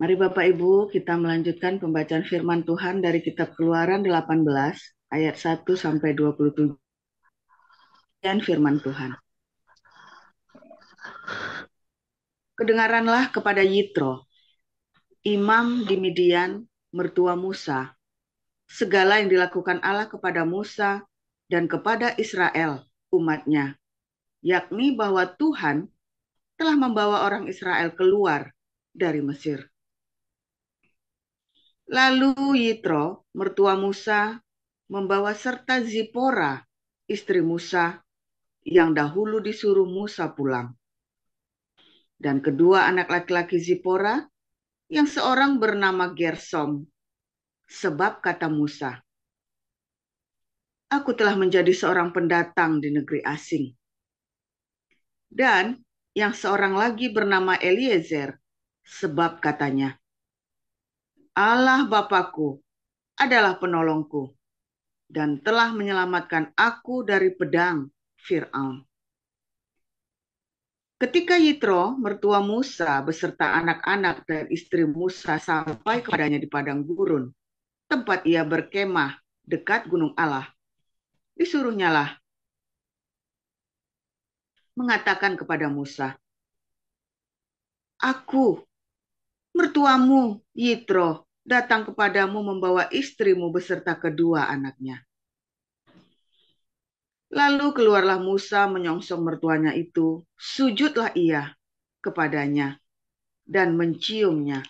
Mari Bapak Ibu, kita melanjutkan pembacaan firman Tuhan dari kitab Keluaran 18 ayat 1 sampai 27. Dan firman Tuhan. Kedengaranlah kepada Yitro, imam di Midian, mertua Musa, segala yang dilakukan Allah kepada Musa dan kepada Israel, umatnya, yakni bahwa Tuhan telah membawa orang Israel keluar dari Mesir. Lalu Yitro, mertua Musa, membawa serta Zipora, istri Musa, yang dahulu disuruh Musa pulang. Dan kedua anak laki-laki Zipora, yang seorang bernama Gersom, sebab kata Musa, aku telah menjadi seorang pendatang di negeri asing. Dan yang seorang lagi bernama Eliezer, sebab katanya, Allah Bapakku adalah penolongku, dan telah menyelamatkan aku dari pedang Fir'aun. Ketika Yitro, mertua Musa, beserta anak-anak dan istri Musa sampai kepadanya di padang gurun, tempat ia berkemah dekat gunung Allah, disuruhnyalah mengatakan kepada Musa, aku, mertuamu, Yitro, datang kepadamu membawa istrimu beserta kedua anaknya. Lalu keluarlah Musa menyongsong mertuanya itu, sujudlah ia kepadanya dan menciumnya.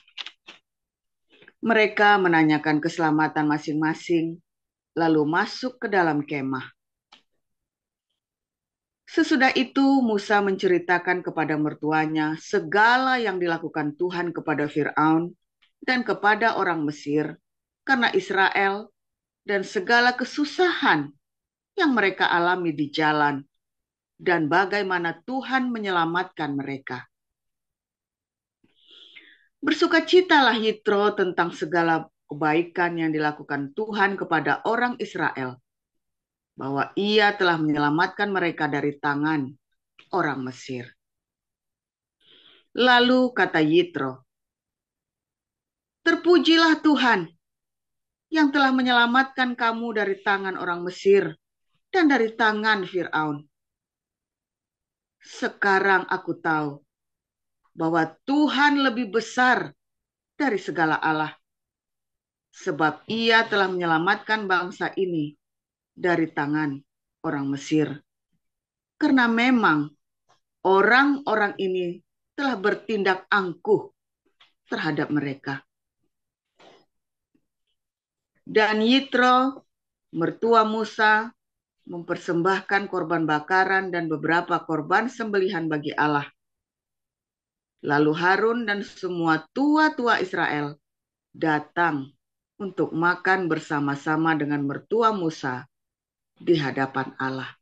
Mereka menanyakan keselamatan masing-masing, lalu masuk ke dalam kemah. Sesudah itu Musa menceritakan kepada mertuanya segala yang dilakukan Tuhan kepada Fir'aun dan kepada orang Mesir karena Israel dan segala kesusahan yang mereka alami di jalan dan bagaimana Tuhan menyelamatkan mereka. Bersukacitalah Yitro tentang segala kebaikan yang dilakukan Tuhan kepada orang Israel, bahwa ia telah menyelamatkan mereka dari tangan orang Mesir. Lalu kata Yitro, terpujilah Tuhan yang telah menyelamatkan kamu dari tangan orang Mesir dan dari tangan Fir'aun. Sekarang aku tahu bahwa Tuhan lebih besar dari segala Allah, sebab ia telah menyelamatkan bangsa ini dari tangan orang Mesir. Karena memang orang-orang ini telah bertindak angkuh terhadap mereka. Dan Yitro, mertua Musa, mempersembahkan korban bakaran dan beberapa korban sembelihan bagi Allah. Lalu Harun dan semua tua-tua Israel datang untuk makan bersama-sama dengan mertua Musa di hadapan Allah.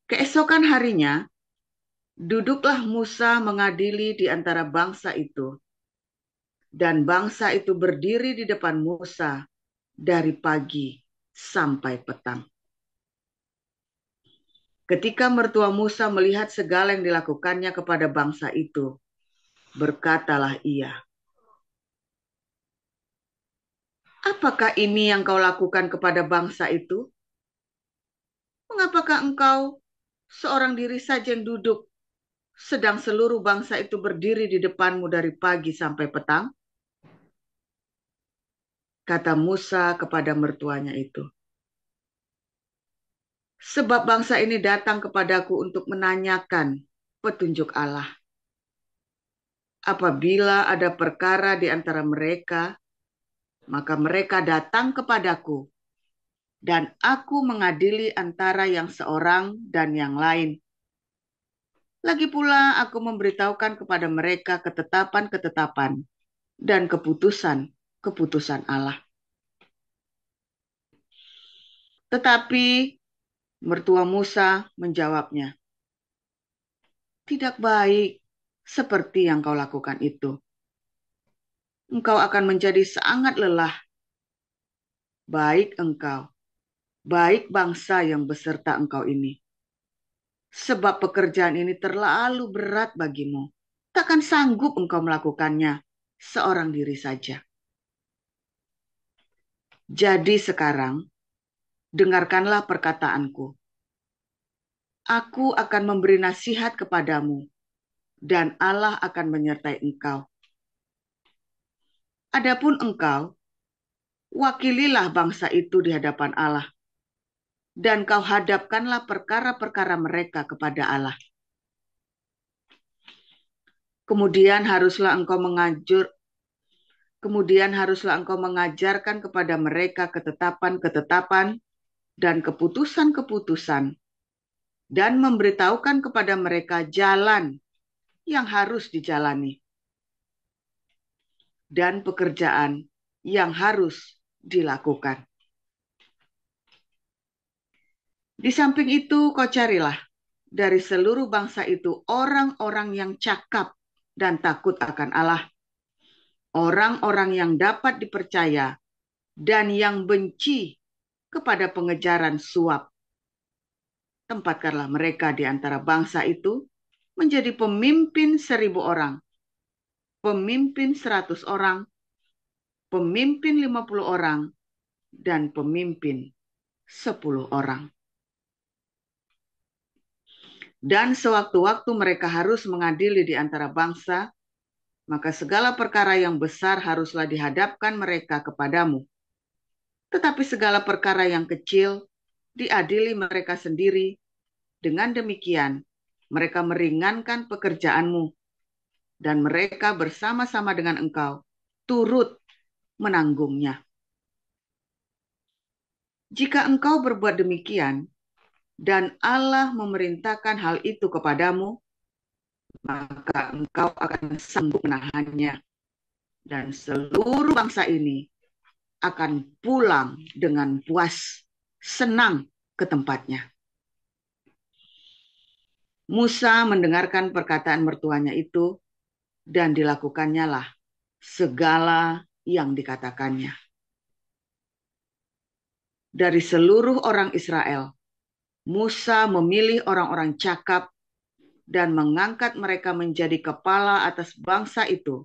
Keesokan harinya, duduklah Musa mengadili di antara bangsa itu. Dan bangsa itu berdiri di depan Musa dari pagi sampai petang. Ketika mertua Musa melihat segala yang dilakukannya kepada bangsa itu, berkatalah ia, apakah ini yang kau lakukan kepada bangsa itu? Mengapakah engkau seorang diri saja yang duduk, sedang seluruh bangsa itu berdiri di depanmu dari pagi sampai petang? Kata Musa kepada mertuanya itu, sebab bangsa ini datang kepadaku untuk menanyakan petunjuk Allah. Apabila ada perkara di antara mereka, maka mereka datang kepadaku, dan aku mengadili antara yang seorang dan yang lain. Lagi pula aku memberitahukan kepada mereka ketetapan-ketetapan dan keputusan-keputusan Allah. Tetapi mertua Musa menjawabnya, tidak baik seperti yang kau lakukan itu. Engkau akan menjadi sangat lelah, baik engkau, baik bangsa yang beserta engkau ini. Sebab pekerjaan ini terlalu berat bagimu. takkan sanggup engkau melakukannya seorang diri saja. Jadi sekarang, dengarkanlah perkataanku. Aku akan memberi nasihat kepadamu, dan Allah akan menyertai engkau. Adapun engkau, wakililah bangsa itu di hadapan Allah, dan kau hadapkanlah perkara-perkara mereka kepada Allah. Kemudian haruslah engkau mengajarkan kepada mereka ketetapan-ketetapan dan keputusan-keputusan, dan memberitahukan kepada mereka jalan yang harus dijalani dan pekerjaan yang harus dilakukan. Di samping itu, kau carilah dari seluruh bangsa itu orang-orang yang cakap dan takut akan Allah, orang-orang yang dapat dipercaya dan yang benci kepada pengejaran suap. Tempatkanlah mereka di antara bangsa itu menjadi pemimpin 1.000 orang, pemimpin 100 orang, pemimpin 50 orang, dan pemimpin 10 orang. Dan sewaktu-waktu mereka harus mengadili di antara bangsa, maka segala perkara yang besar haruslah dihadapkan mereka kepadamu. Tetapi segala perkara yang kecil diadili mereka sendiri. Dengan demikian, mereka meringankan pekerjaanmu, dan mereka bersama-sama dengan engkau turut menanggungnya. Jika engkau berbuat demikian, dan Allah memerintahkan hal itu kepadamu, maka engkau akan sanggup menahannya, dan seluruh bangsa ini akan pulang dengan puas, senang ke tempatnya. Musa mendengarkan perkataan mertuanya itu, dan dilakukannya lah segala yang dikatakannya. Dari seluruh orang Israel, Musa memilih orang-orang cakap dan mengangkat mereka menjadi kepala atas bangsa itu,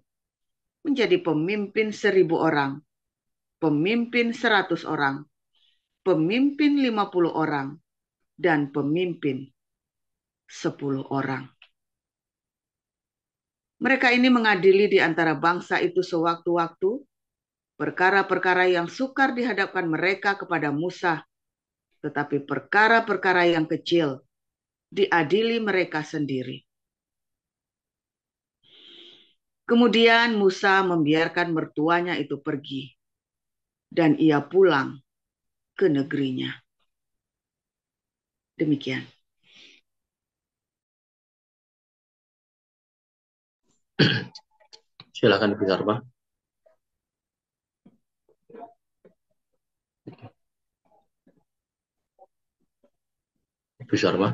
menjadi pemimpin 1.000 orang, pemimpin 100 orang, pemimpin 50 orang, dan pemimpin 10 orang. Mereka ini mengadili di antara bangsa itu sewaktu-waktu perkara-perkara yang sukar dihadapkan mereka kepada Musa, tetapi perkara-perkara yang kecil diadili mereka sendiri. Kemudian Musa membiarkan mertuanya itu pergi, dan ia pulang ke negerinya. Demikian. Silakan Ibu Sarma. Ibu Sarma.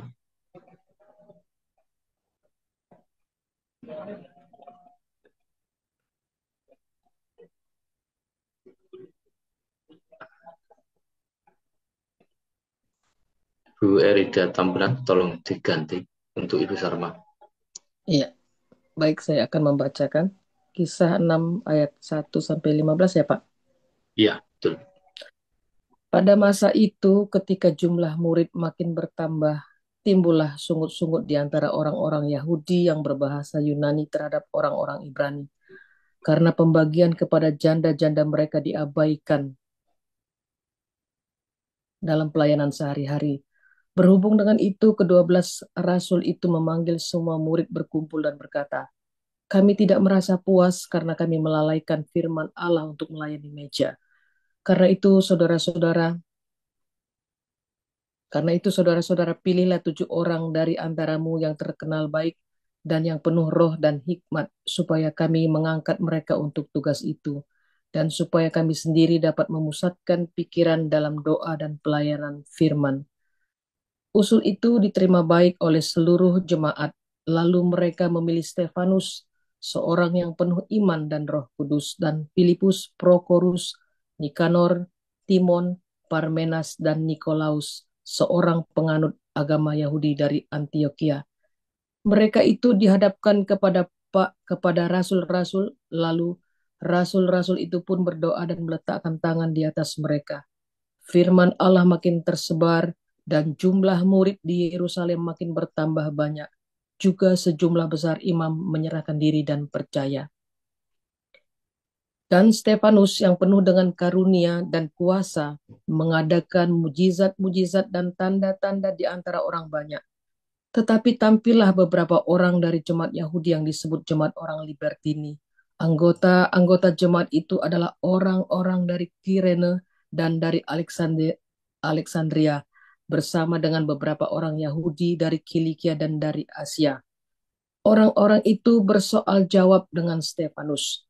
Bu Erida Tambunan, tolong diganti untuk Ibu Sarma. Iya, baik, saya akan membacakan Kisah 6 ayat 1-15 ya Pak. Iya, betul. Pada masa itu ketika jumlah murid makin bertambah, timbullah sungut-sungut di antara orang-orang Yahudi yang berbahasa Yunani terhadap orang-orang Ibrani. Karena pembagian kepada janda-janda mereka diabaikan dalam pelayanan sehari-hari. Berhubung dengan itu, ke-12 rasul itu memanggil semua murid berkumpul dan berkata, "Kami tidak merasa puas karena kami melalaikan firman Allah untuk melayani meja. Karena itu, saudara-saudara, pilihlah 7 orang dari antaramu yang terkenal baik dan yang penuh roh dan hikmat, supaya kami mengangkat mereka untuk tugas itu, dan supaya kami sendiri dapat memusatkan pikiran dalam doa dan pelayanan firman." Usul itu diterima baik oleh seluruh jemaat. Lalu mereka memilih Stefanus, seorang yang penuh iman dan Roh Kudus, dan Filipus, Prokorus, Nikanor, Timon, Parmenas, dan Nikolaus, seorang penganut agama Yahudi dari Antioquia. Mereka itu dihadapkan kepada kepada rasul-rasul, lalu rasul-rasul itu pun berdoa dan meletakkan tangan di atas mereka. Firman Allah makin tersebar dan jumlah murid di Yerusalem makin bertambah banyak. Juga sejumlah besar imam menyerahkan diri dan percaya. Dan Stefanus yang penuh dengan karunia dan kuasa mengadakan mujizat-mujizat dan tanda-tanda di antara orang banyak. Tetapi tampillah beberapa orang dari jemaat Yahudi yang disebut jemaat orang Libertini. Anggota jemaat itu adalah orang-orang dari Kirene dan dari Alexandria bersama dengan beberapa orang Yahudi dari Kilikia dan dari Asia. Orang-orang itu bersoal jawab dengan Stefanus,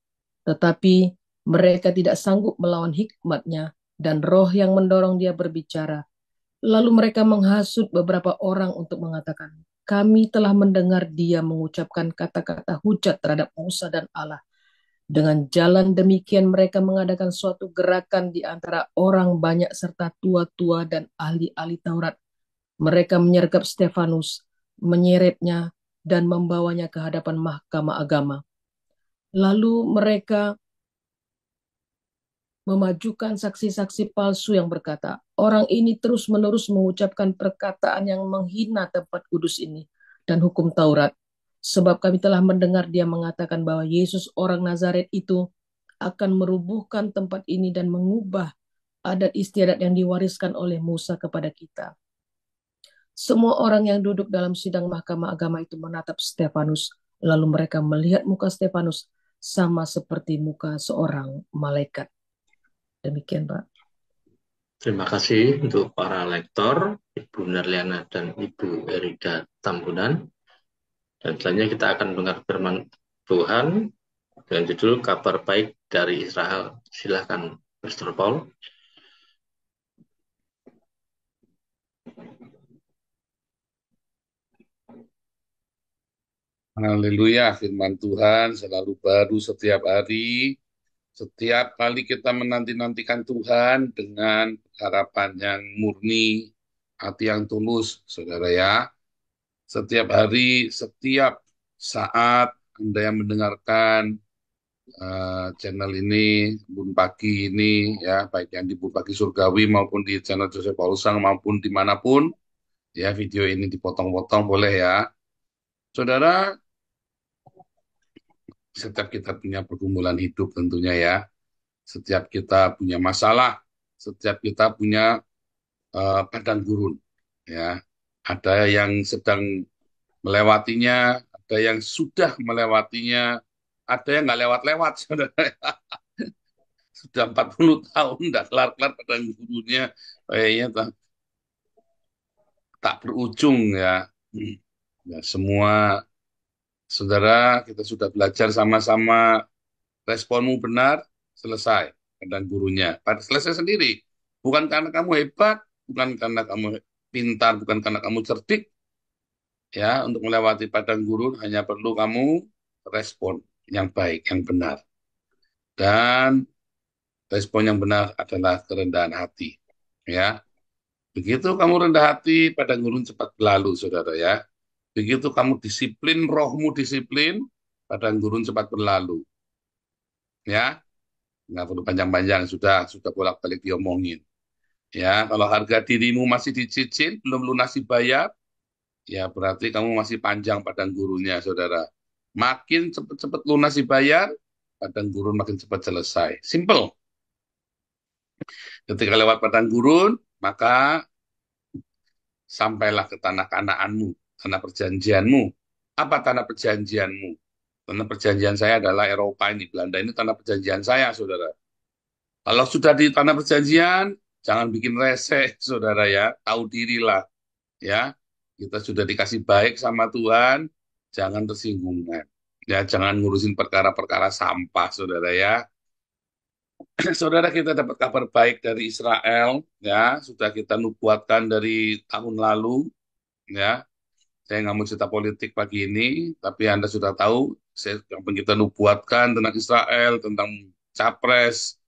tetapi mereka tidak sanggup melawan hikmatnya dan roh yang mendorong dia berbicara. Lalu mereka menghasut beberapa orang untuk mengatakan, kami telah mendengar dia mengucapkan kata-kata hujat terhadap Musa dan Allah. Dengan jalan demikian mereka mengadakan suatu gerakan di antara orang banyak serta tua-tua dan ahli-ahli Taurat. Mereka menyergap Stefanus, menyeretnya, dan membawanya ke hadapan mahkamah agama. Lalu mereka memajukan saksi-saksi palsu yang berkata, orang ini terus-menerus mengucapkan perkataan yang menghina tempat kudus ini dan hukum Taurat. Sebab kami telah mendengar dia mengatakan bahwa Yesus orang Nazaret itu akan merubuhkan tempat ini dan mengubah adat istiadat yang diwariskan oleh Musa kepada kita. Semua orang yang duduk dalam sidang mahkamah agama itu menatap Stefanus, lalu mereka melihat muka Stefanus sama seperti muka seorang malaikat. Demikian, Pak. Terima kasih untuk para lektor, Ibu Nerliana dan Ibu Erida Tambunan. Dan selanjutnya kita akan mendengar firman Tuhan dengan judul Kabar Baik dari Israel. Silakan, Mr. Paul. Haleluya, firman Tuhan selalu baru setiap hari. Setiap kali kita menanti-nantikan Tuhan dengan harapan yang murni, hati yang tulus, saudara ya. Setiap hari, setiap saat Anda yang mendengarkan channel ini, Bun Pagi ini, ya, baik yang di Bun Pagi Surgawi maupun di channel Joseph Paulsang maupun dimanapun, ya, video ini dipotong-potong boleh ya. Saudara, setiap kita punya pergumulan hidup tentunya ya. Setiap kita punya masalah, setiap kita punya padang gurun, ya. Ada yang sedang melewatinya, ada yang sudah melewatinya, ada yang nggak lewat-lewat, saudara. Sudah 40 tahun nggak kelar-kelar padang gurunnya, kayaknya tak berujung ya. Ya, semua saudara kita sudah belajar sama-sama, responmu benar, selesai padang gurunnya. Selesai sendiri. Bukan karena kamu hebat, bukan karena kamu pintar, bukan karena kamu cerdik, ya, untuk melewati padang gurun hanya perlu kamu respon yang baik, yang benar. Dan respon yang benar adalah kerendahan hati, ya. Begitu kamu rendah hati, padang gurun cepat berlalu, saudara ya. Begitu kamu disiplin, rohmu disiplin, padang gurun cepat berlalu, ya. Nggak perlu panjang-panjang, sudah bolak-balik diomongin. Ya, kalau harga dirimu masih dicicil, belum lunasi bayar, ya berarti kamu masih panjang padang gurunnya, saudara. Makin cepat-cepat lunasi bayar, padang gurun makin cepat selesai. Simple. Ketika lewat padang gurun, maka sampailah ke tanah Kanaanmu, tanah perjanjianmu. Apa tanah perjanjianmu? Tanah perjanjian saya adalah Eropa ini, Belanda ini tanah perjanjian saya, saudara. Kalau sudah di tanah perjanjian, jangan bikin rese, saudara ya. Tahu dirilah, ya. Kita sudah dikasih baik sama Tuhan, jangan tersinggungan. Ya, jangan ngurusin perkara-perkara sampah, saudara ya. Saudara, kita dapat kabar baik dari Israel, ya. Sudah kita nubuatkan dari tahun lalu, ya. Saya nggak mau cerita politik pagi ini, tapi Anda sudah tahu, yang kita nubuatkan tentang Israel, tentang Capres,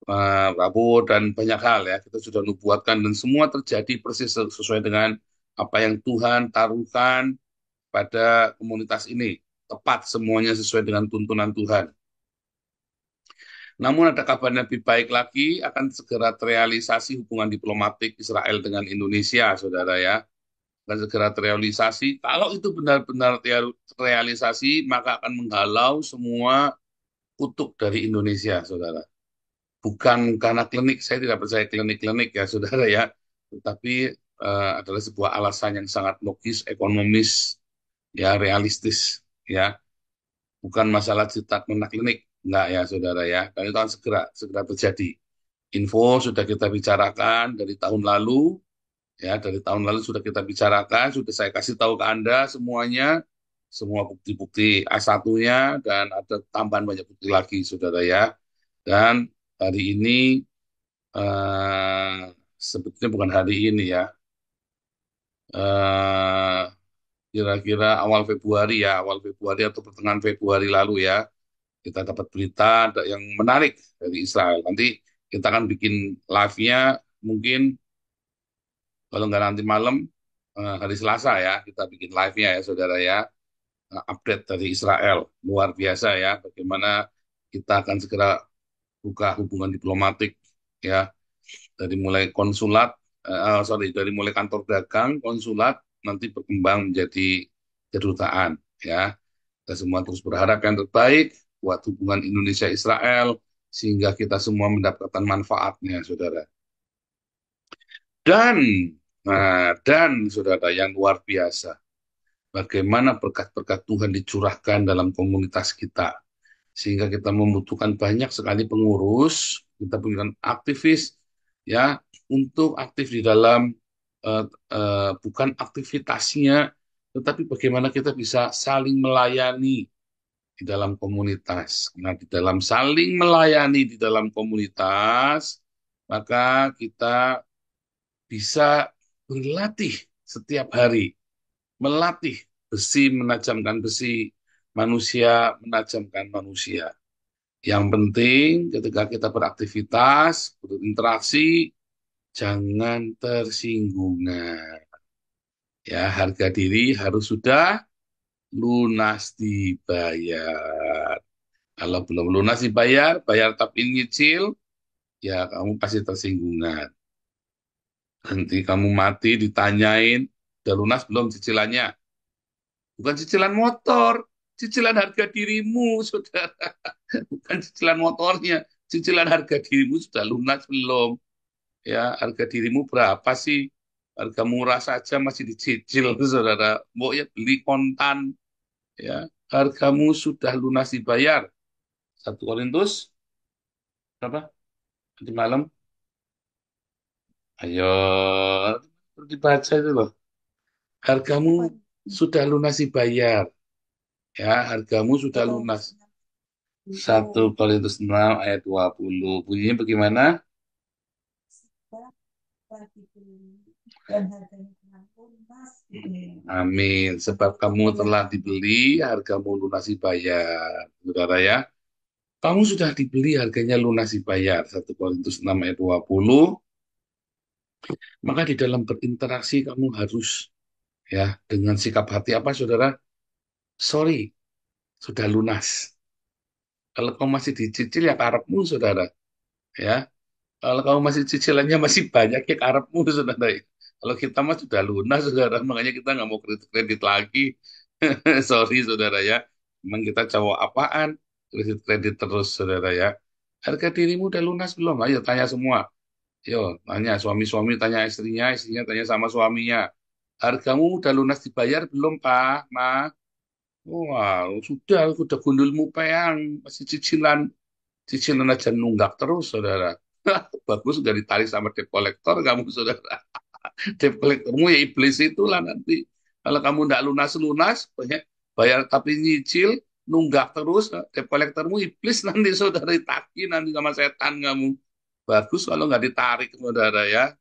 Prabowo, dan banyak hal ya. Kita sudah nubuatkan dan semua terjadi persis sesuai dengan apa yang Tuhan taruhkan pada komunitas ini. tepat, semuanya sesuai dengan tuntunan Tuhan. Namun ada kabar lebih baik lagi, akan segera terrealisasi hubungan diplomatik Israel dengan Indonesia, saudara ya. Akan segera terrealisasi. Kalau itu benar-benar terrealisasi, maka akan menghalau semua kutub dari Indonesia, saudara. Bukan karena klinik, saya tidak percaya klinik-klinik ya, saudara ya. Tetapi adalah sebuah alasan yang sangat logis, ekonomis, ya realistis, ya. Bukan masalah cetak menak klinik, enggak ya, saudara ya. Dan itu akan segera, segera terjadi. Info sudah kita bicarakan dari tahun lalu, ya dari tahun lalu sudah kita bicarakan, sudah saya kasih tahu ke Anda semuanya, semua bukti-bukti A1-nya, dan ada tambahan banyak bukti lagi, saudara ya. Dan hari ini, eh, sebetulnya bukan hari ini ya, eh, kira-kira awal Februari ya, awal Februari atau pertengahan Februari lalu ya, kita dapat berita yang menarik dari Israel. Nanti kita akan bikin live-nya mungkin kalau nggak nanti malam, hari Selasa ya, kita bikin live-nya ya saudara ya. Update dari Israel. Luar biasa ya, bagaimana kita akan segera buka hubungan diplomatik ya. Dari mulai konsulat, dari mulai kantor dagang, konsulat, nanti berkembang menjadi kedutaan ya. Kita semua terus berharap yang terbaik buat hubungan Indonesia-Israel, sehingga kita semua mendapatkan manfaatnya, saudara. Dan, dan saudara yang luar biasa, bagaimana berkat-berkat Tuhan dicurahkan dalam komunitas kita, sehingga kita membutuhkan banyak sekali pengurus, kita butuhkan aktivis, ya, untuk aktif di dalam, bukan aktivitasnya, tetapi bagaimana kita bisa saling melayani di dalam komunitas. Nah, di dalam saling melayani di dalam komunitas, maka kita bisa berlatih setiap hari, melatih besi menajamkan besi, manusia menajamkan manusia. Yang penting ketika kita beraktivitas, berinteraksi, jangan tersinggungan. Ya, harga diri harus sudah lunas dibayar. Kalau belum lunas dibayar, bayar tapi nyicil, ya kamu pasti tersinggungan. Nanti kamu mati ditanyain, udah lunas belum cicilannya? Bukan cicilan motor, cicilan harga dirimu, saudara. Bukan cicilan motornya, cicilan harga dirimu sudah lunas belum? Ya, harga dirimu berapa sih? Harga murah saja masih dicicil, saudara. Mau ya beli kontan, ya. Hargamu sudah lunas dibayar. 1 Korintus berapa? Di malam. Ayo, dibaca itu loh. Hargamu sudah lunas dibayar. Ya, hargamu sudah lunas. 1 Korintus 6 ayat 20. Bunyinya bagaimana? Amin. Sebab kamu telah dibeli, hargamu lunas dibayar. Saudara ya, kamu sudah dibeli, harganya lunas dibayar. 1 Korintus 6 ayat 20. Maka di dalam berinteraksi kamu harus, ya, dengan sikap hati apa, saudara? Sorry, sudah lunas. Kalau kamu masih dicicil ya karepmu, saudara. Ya, kalau kamu masih cicilannya masih banyak ya karepmu, saudara. Kalau kita mah sudah lunas, saudara. Makanya kita nggak mau kredit lagi. Sorry, saudara ya. Memang kita cowok apaan? Kredit terus, saudara ya. Harga dirimu udah lunas belum? Ayo tanya semua. Yo, tanya suami-suami, tanya istrinya, istrinya tanya sama suaminya. Hargamu udah lunas dibayar belum, Pak? Ma? Wah, sudah gundulmu peang, masih cicilan, cicilan aja nunggak terus, saudara. Bagus, sudah ditarik sama debt collector kamu, saudara. Debt collectormu ya iblis itulah nanti. Kalau kamu nggak lunas-lunas, bayar tapi nyicil, nunggak terus, debt collectormu iblis nanti, saudara, ditagih nanti sama setan kamu. Bagus kalau nggak ditarik, saudara ya.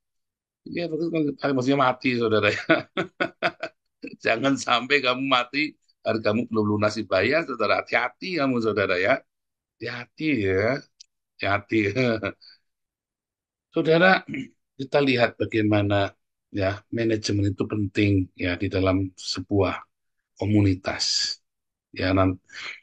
Iya, bagus kalau ditarik, maksudnya mati, saudara ya. Jangan sampai kamu mati, hargamu belum lunas dibayar, saudara. Hati-hati kamu, saudara ya. Hati-hati ya. Hati-hati. Saudara, kita lihat bagaimana ya manajemen itu penting ya di dalam sebuah komunitas. Ya,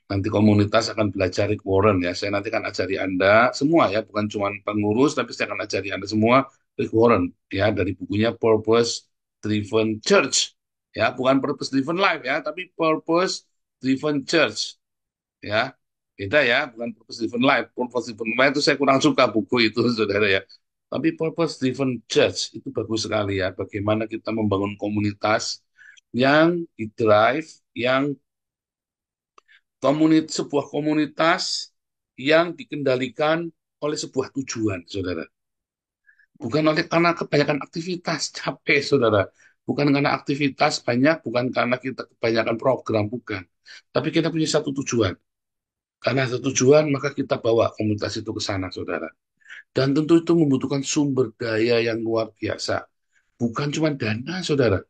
nanti komunitas akan belajar Rick Warren ya. Saya nanti akan ajari Anda semua ya, bukan cuma pengurus, tapi saya akan ajari Anda semua Rick Warren ya dari bukunya Purpose Driven Church ya, bukan Purpose Driven Life ya, tapi Purpose Driven Church ya. Beda ya, bukan Purpose Driven Life. Purpose Driven Life itu saya kurang suka buku itu, saudara ya. Tapi Purpose Driven Church itu bagus sekali ya. Bagaimana kita membangun komunitas yang drive, yang sebuah komunitas yang dikendalikan oleh sebuah tujuan, saudara. Bukan oleh karena kebanyakan aktivitas, capek, saudara. Bukan karena aktivitas banyak, bukan karena kita kebanyakan program, bukan. Tapi kita punya satu tujuan. Karena satu tujuan, maka kita bawa komunitas itu ke sana, saudara. Dan tentu itu membutuhkan sumber daya yang luar biasa. Bukan cuma dana, saudara.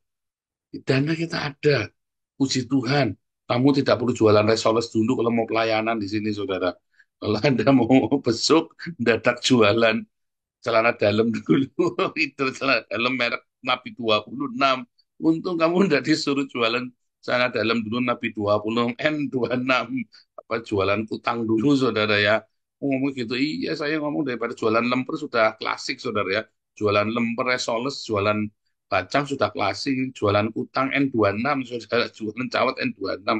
Dana kita ada. Puji Tuhan. Kamu tidak perlu jualan resoles dulu kalau mau pelayanan di sini, saudara. Kalau Anda mau besok, dadak jualan celana dalam dulu. Itu celana dalam merek Nabi 26. Untung kamu tidak disuruh jualan celana dalam dulu Nabi 20 N26. Apa jualan kutang dulu, saudara ya. Ngomong gitu, iya saya ngomong daripada jualan lemper sudah klasik, saudara ya. Jualan lemper, resoles, jualan bacang sudah klasik, jualan utang N26, saudara, jualan cawat N26.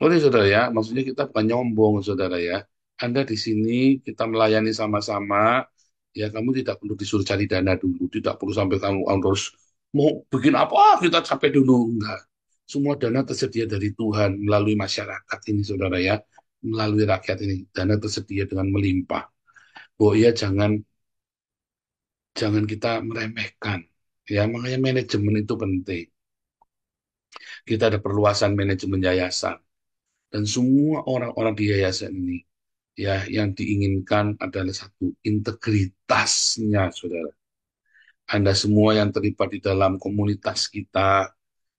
Oke, saudara ya, maksudnya kita bukan nyombong, saudara ya. Anda di sini kita melayani sama-sama, ya kamu tidak perlu disuruh cari dana dulu, tidak perlu sampai kamu harus mau bikin apa, kita capek dulu, enggak. Semua dana tersedia dari Tuhan melalui masyarakat ini, saudara ya, melalui rakyat ini, dana tersedia dengan melimpah. Oh iya, jangan kita meremehkan, ya makanya manajemen itu penting. Kita ada perluasan manajemen yayasan. Dan semua orang-orang di yayasan ini, ya, yang diinginkan adalah satu, integritasnya, saudara. Anda semua yang terlibat di dalam komunitas kita,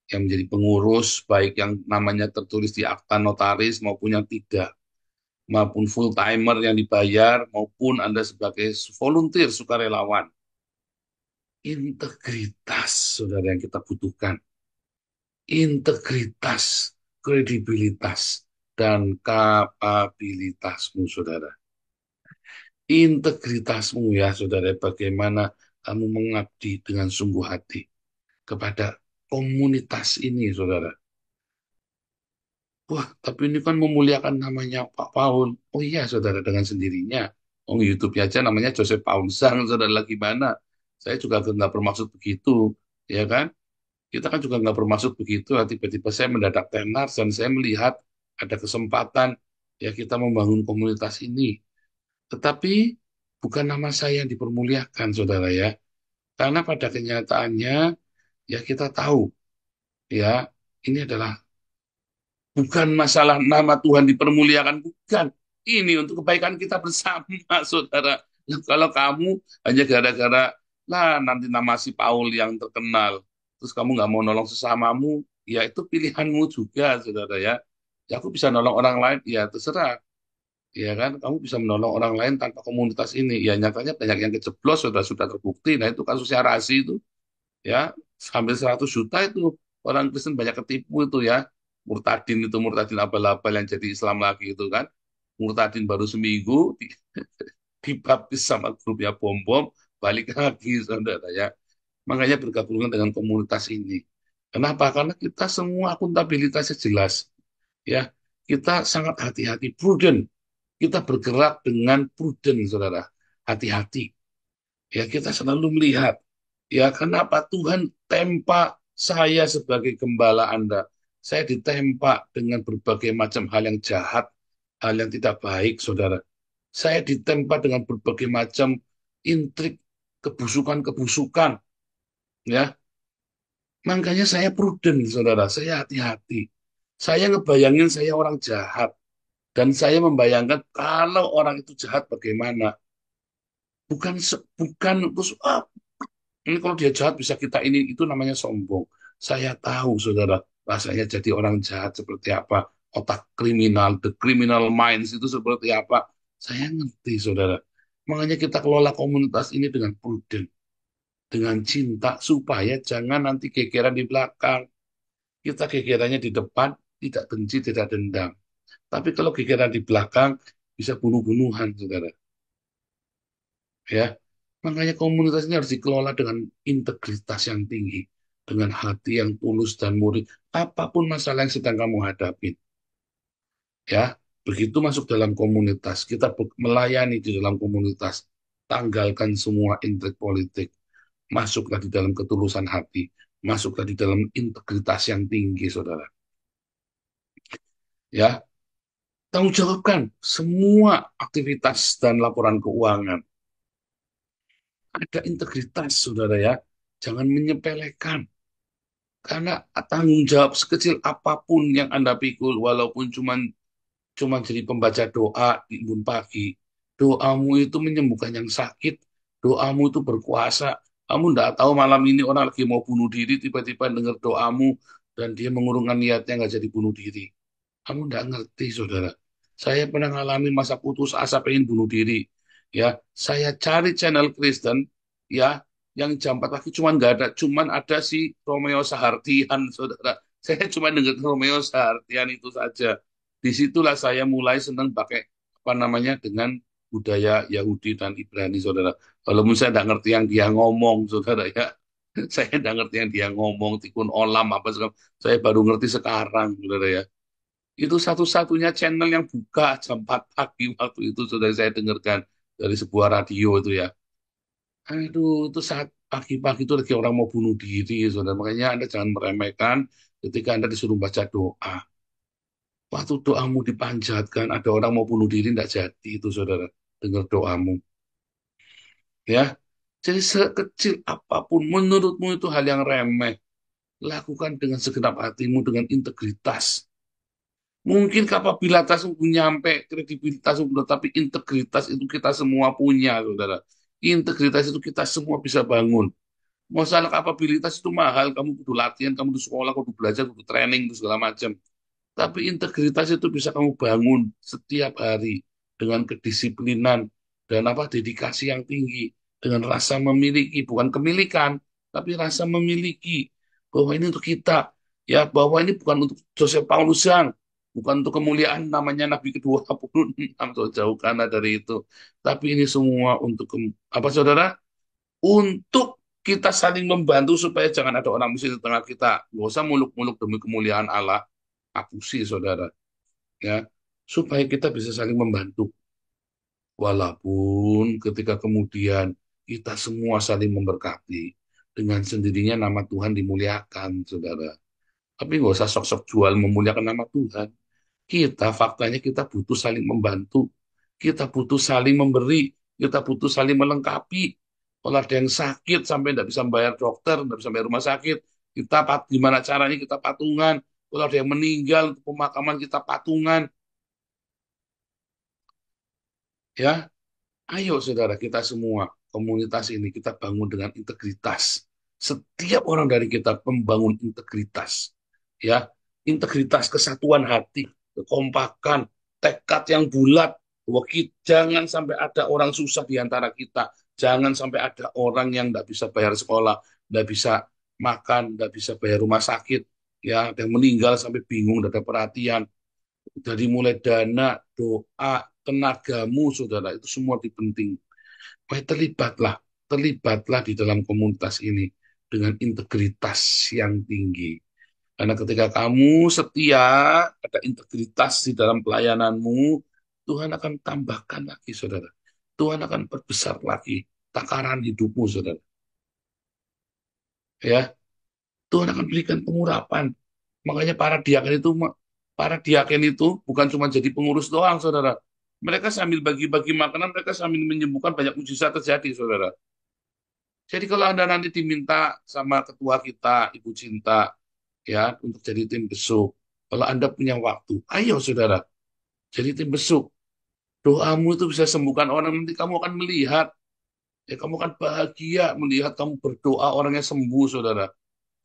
yang menjadi pengurus, baik yang namanya tertulis di akta notaris maupun yang tidak, maupun full-timer yang dibayar, maupun Anda sebagai volunteer, sukarelawan. Integritas, saudara, yang kita butuhkan. Integritas, kredibilitas, dan kapabilitasmu, saudara. Integritasmu ya, saudara, bagaimana kamu mengabdi dengan sungguh hati kepada komunitas ini, saudara. Wah, tapi ini kan memuliakan namanya Pak Paul. Oh iya, saudara, dengan sendirinya. Oh, YouTube-nya aja namanya Joseph Paul Sang, saudara, lagi mana? Saya juga nggak bermaksud begitu, ya kan? Kita kan juga nggak bermaksud begitu. Tiba-tiba saya mendadak tenar dan saya melihat ada kesempatan ya kita membangun komunitas ini. Tetapi bukan nama saya yang dipermuliakan, saudara ya. Karena pada kenyataannya ya kita tahu ya ini adalah bukan masalah nama Tuhan dipermuliakan, bukan. Ini untuk kebaikan kita bersama, saudara. Nah, kalau kamu hanya gara-gara lah nanti nama si Paul yang terkenal, terus kamu nggak mau nolong sesamamu, ya itu pilihanmu juga, saudara ya. Ya aku bisa nolong orang lain, ya terserah. Ya kan, kamu bisa menolong orang lain tanpa komunitas ini. Ya nyatanya banyak yang kejeblos, sudah terbukti. Nah itu kasusnya Rasi itu, ya hampir 100 juta itu orang Kristen banyak ketipu itu ya. Murtadin abal-abal yang jadi Islam lagi itu kan. Murtadin baru seminggu dibaptis sama grupnya bom-bom, balik lagi, saudara ya. Makanya bergabungan dengan komunitas ini. Kenapa? Karena kita semua akuntabilitasnya jelas. Ya, kita sangat hati-hati, prudent. Kita bergerak dengan prudent, saudara. Hati-hati. Ya, kita selalu melihat. Ya, kenapa Tuhan tempa saya sebagai gembala Anda? Saya ditempa dengan berbagai macam hal yang jahat, hal yang tidak baik, saudara. Saya ditempa dengan berbagai macam intrik, kebusukan-kebusukan, ya. Makanya saya prudent, saudara. Saya hati-hati. Saya ngebayangin saya orang jahat. Dan saya membayangkan kalau orang itu jahat bagaimana. Bukan terus ini kalau dia jahat bisa kita ini itu namanya sombong. Saya tahu saudara rasanya jadi orang jahat seperti apa, otak kriminal, the criminal minds itu seperti apa. Saya ngerti saudara. Makanya kita kelola komunitas ini dengan prudent, dengan cinta supaya jangan nanti gegeran di belakang. Kita gegerannya di depan, tidak benci, tidak dendam. Tapi kalau gegeran di belakang bisa bunuh-bunuhan, saudara. Ya, makanya komunitas ini harus dikelola dengan integritas yang tinggi, dengan hati yang tulus dan murni. Apapun masalah yang sedang kamu hadapi, ya, begitu masuk dalam komunitas, kita melayani di dalam komunitas, tanggalkan semua intrik politik, masuklah di dalam ketulusan hati, masuklah di dalam integritas yang tinggi, saudara. Ya, tanggung jawabkan semua aktivitas dan laporan keuangan. Ada integritas, saudara ya. Jangan menyepelekan. Karena tanggung jawab sekecil apapun yang Anda pikul, walaupun cuman jadi pembaca doa di embun pagi, doamu itu menyembuhkan yang sakit, doamu itu berkuasa. Kamu tidak tahu malam ini orang lagi mau bunuh diri, tiba-tiba dengar doamu, dan dia mengurungkan niatnya nggak jadi bunuh diri. Kamu nggak ngerti, saudara. Saya pernah ngalamin masa putus asa pengen bunuh diri. Ya, saya cari channel Kristen, ya, yang jam 4 pagi cuman nggak ada, cuman ada si Romeo Sahardian, saudara. Saya cuma dengar Romeo Sahardian itu saja. Disitulah saya mulai senang pakai apa namanya dengan budaya Yahudi dan Ibrani, saudara. Walaupun saya nggak ngerti yang dia ngomong, saudara ya. Saya nggak ngerti yang dia ngomong, tikun olam apa segala. Saya baru ngerti sekarang, saudara ya. Itu satu-satunya channel yang buka jam 4 pagi waktu itu sudah saya dengarkan dari sebuah radio itu ya. Aduh, itu saat pagi-pagi itu lagi orang mau bunuh diri, saudara. Makanya Anda jangan meremehkan ketika Anda disuruh baca doa. Waktu doamu dipanjatkan, ada orang mau bunuh diri, tidak jadi itu, saudara. Dengar doamu. Ya, jadi sekecil apapun menurutmu itu hal yang remeh. Lakukan dengan segenap hatimu, dengan integritas. Mungkin kapabilitas belum nyampe, kredibilitas belum, tapi integritas itu kita semua punya, saudara. Integritas itu kita semua bisa bangun. Masalah kapabilitas itu mahal, kamu kudu latihan, kamu kudu sekolah, kudu belajar, kudu training, kudu segala macam. Tapi integritas itu bisa kamu bangun setiap hari dengan kedisiplinan dan apa dedikasi yang tinggi, dengan rasa memiliki, bukan kemilikan, tapi rasa memiliki bahwa ini untuk kita, ya bahwa ini bukan untuk Joseph Paulusan, bukan untuk kemuliaan namanya Nabi ke-26, so jauh karena dari itu. Tapi ini semua untuk apa saudara? Untuk kita saling membantu supaya jangan ada orang miskin di tengah kita. Nggak usah muluk-muluk demi kemuliaan Allah. Aku sih saudara, ya, supaya kita bisa saling membantu. Walaupun ketika kemudian kita semua saling memberkati, dengan sendirinya nama Tuhan dimuliakan, saudara. Tapi nggak usah sok-sok jual memuliakan nama Tuhan. Kita faktanya kita butuh saling membantu, kita butuh saling memberi, kita butuh saling melengkapi. Kalau ada yang sakit sampai tidak bisa bayar dokter, tidak bisa bayar rumah sakit, kita gimana caranya kita patungan. Kalau ada yang meninggal, pemakaman kita patungan. Ya, ayo saudara kita semua, komunitas ini kita bangun dengan integritas. Setiap orang dari kita membangun integritas. Ya, integritas, kesatuan hati, kekompakan, tekad yang bulat. Bahwa jangan sampai ada orang susah di antara kita. Jangan sampai ada orang yang tidak bisa bayar sekolah, tidak bisa makan, tidak bisa bayar rumah sakit. Ya, yang meninggal sampai bingung, tidak ada perhatian. Dari mulai dana, doa, tenagamu, saudara, itu semua dipenting. Maka terlibatlah di dalam komunitas ini dengan integritas yang tinggi. Karena ketika kamu setia, ada integritas di dalam pelayananmu, Tuhan akan tambahkan lagi, saudara. Tuhan akan perbesar lagi takaran hidupmu, saudara. Ya, Tuhan akan berikan pengurapan. Makanya para diaken itu bukan cuma jadi pengurus doang, saudara. Mereka sambil bagi-bagi makanan, mereka sambil menyembuhkan banyak mujizat terjadi, saudara. Jadi kalau Anda nanti diminta sama ketua kita, Ibu Cinta, ya, untuk jadi tim besuk, kalau Anda punya waktu, ayo saudara, jadi tim besuk. Doamu itu bisa sembuhkan orang, nanti kamu akan melihat, ya kamu akan bahagia melihat kamu berdoa orangnya sembuh, saudara.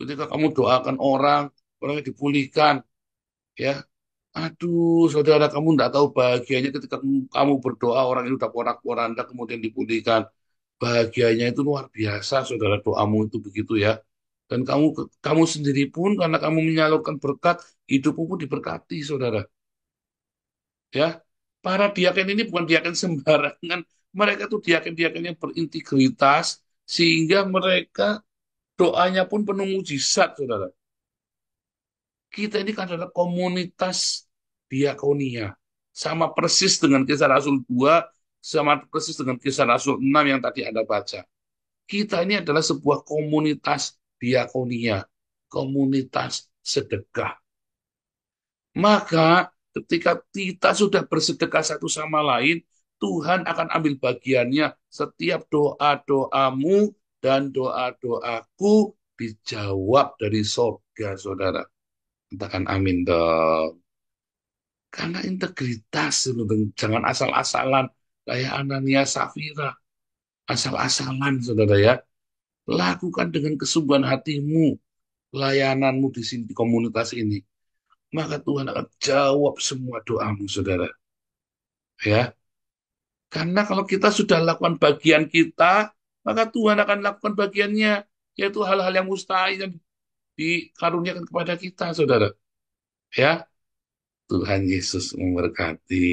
Ketika kamu doakan orang, orangnya dipulihkan, ya. Aduh, saudara, kamu tidak tahu bahagianya ketika kamu berdoa orang itu udah porak-poranda kemudian dipulihkan. Bahagianya itu luar biasa, saudara, doamu itu begitu ya. Dan kamu sendiri pun karena kamu menyalurkan berkat, hidupmu pun diberkati, saudara. Ya, para diaken ini bukan diaken sembarangan. Mereka tuh diaken-diaken yang berintegritas, sehingga mereka doanya pun penuh mujizat, saudara. Kita ini kan adalah komunitas diakonia. Sama persis dengan kisah Rasul 2, sama persis dengan kisah Rasul 6 yang tadi Anda baca. Kita ini adalah sebuah komunitas diakonia, komunitas sedekah. Maka ketika kita sudah bersedekah satu sama lain, Tuhan akan ambil bagiannya. Setiap doa-doamu dan doa-doaku dijawab dari sorga, saudara. Katakan amin dong. Karena integritas, jangan asal-asalan. Kayak Anania Safira, asal-asalan, saudara ya. Lakukan dengan kesungguhan hatimu, layananmu di sini, di komunitas ini. Maka Tuhan akan jawab semua doamu, saudara. Ya, karena kalau kita sudah lakukan bagian kita, maka Tuhan akan lakukan bagiannya, yaitu hal-hal yang mustahil yang dikaruniakan kepada kita, saudara. Ya, Tuhan Yesus memberkati.